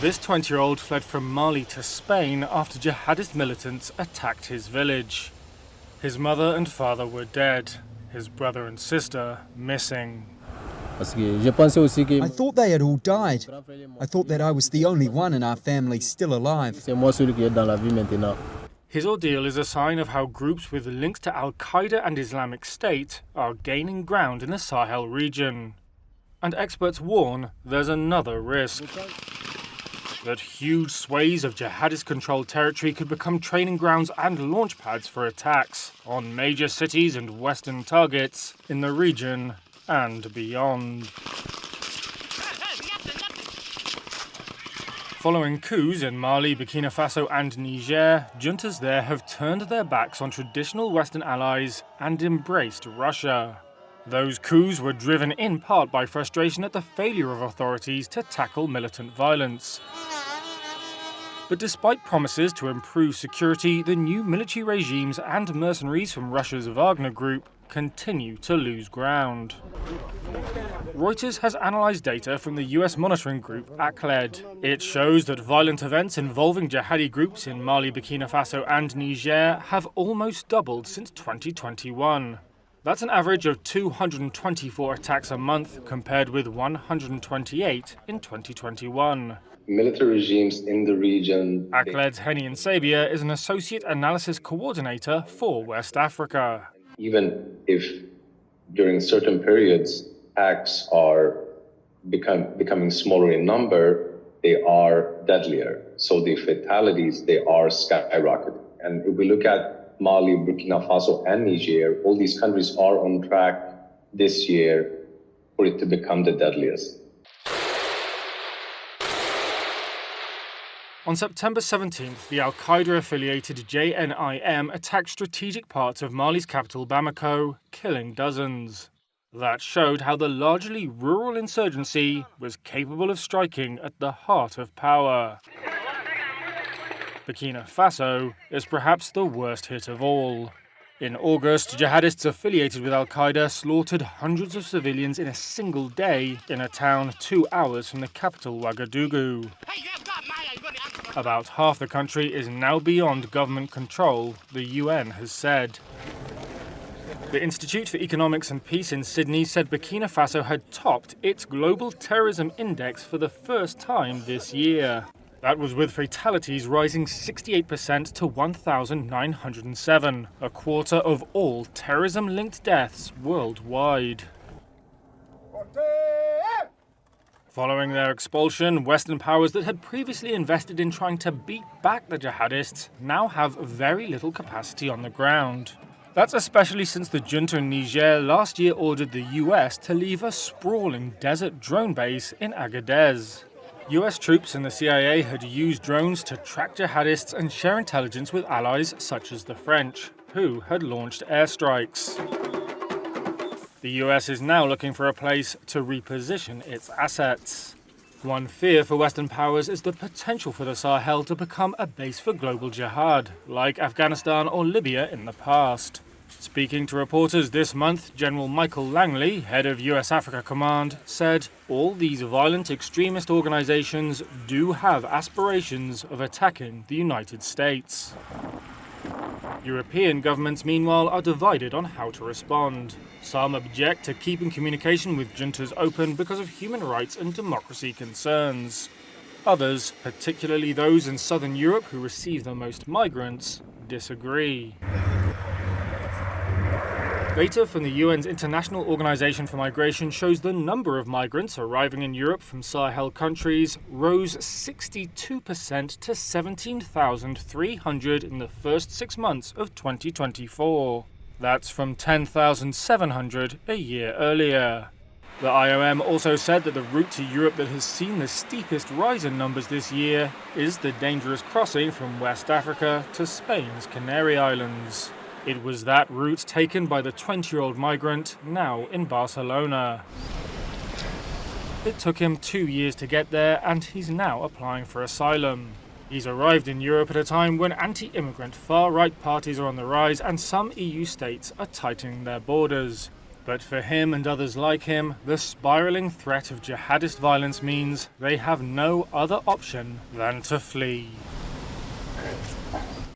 This 20-year-old fled from Mali to Spain after jihadist militants attacked his village. His mother and father were dead, his brother and sister missing. I thought they had all died. I thought that I was the only one in our family still alive. His ordeal is a sign of how groups with links to Al-Qaeda and Islamic State are gaining ground in the Sahel region. And experts warn there's another risk. That huge swathes of jihadist-controlled territory could become training grounds and launch pads for attacks on major cities and Western targets in the region and beyond. Following coups in Mali, Burkina Faso and Niger, juntas there have turned their backs on traditional Western allies and embraced Russia. Those coups were driven in part by frustration at the failure of authorities to tackle militant violence. But despite promises to improve security, the new military regimes and mercenaries from Russia's Wagner group continue to lose ground. Reuters has analysed data from the US monitoring group ACLED. It shows that violent events involving jihadi groups in Mali, Burkina Faso and Niger have almost doubled since 2021. That's an average of 224 attacks a month, compared with 128 in 2021. Military regimes in the region. ACLED's Henny Sabia is an associate analysis coordinator for West Africa. Even if during certain periods attacks are becoming smaller in number, they are deadlier. So the fatalities, they are skyrocketing. And if we look at Mali, Burkina Faso, and Niger, all these countries are on track this year for it to become the deadliest. On September 17th, the Al-Qaeda-affiliated JNIM attacked strategic parts of Mali's capital Bamako, killing dozens. That showed how the largely rural insurgency was capable of striking at the heart of power. Burkina Faso is perhaps the worst hit of all. In August, jihadists affiliated with Al-Qaeda slaughtered hundreds of civilians in a single day in a town 2 hours from the capital Ouagadougou. About half the country is now beyond government control, the UN has said. The Institute for Economics and Peace in Sydney said Burkina Faso had topped its global terrorism index for the first time this year. That was with fatalities rising 68% to 1,907, a quarter of all terrorism-linked deaths worldwide. Following their expulsion, Western powers that had previously invested in trying to beat back the jihadists now have very little capacity on the ground. That's especially since the junta in Niger last year ordered the US to leave a sprawling desert drone base in Agadez. US troops and the CIA had used drones to track jihadists and share intelligence with allies such as the French, who had launched airstrikes. The US is now looking for a place to reposition its assets. One fear for Western powers is the potential for the Sahel to become a base for global jihad, like Afghanistan or Libya in the past. Speaking to reporters this month, General Michael Langley, head of US Africa Command, said all these violent extremist organizations do have aspirations of attacking the United States. European governments, meanwhile, are divided on how to respond. Some object to keeping communication with juntas open because of human rights and democracy concerns. Others, particularly those in southern Europe who receive the most migrants, disagree. Data from the UN's International Organization for Migration shows the number of migrants arriving in Europe from Sahel countries rose 62% to 17,300 in the first 6 months of 2024. That's from 10,700 a year earlier. The IOM also said that the route to Europe that has seen the steepest rise in numbers this year is the dangerous crossing from West Africa to Spain's Canary Islands. It was that route taken by the 20-year-old migrant now in Barcelona. It took him 2 years to get there, and he's now applying for asylum. He's arrived in Europe at a time when anti-immigrant far-right parties are on the rise and some EU states are tightening their borders. But for him and others like him, the spiraling threat of jihadist violence means they have no other option than to flee.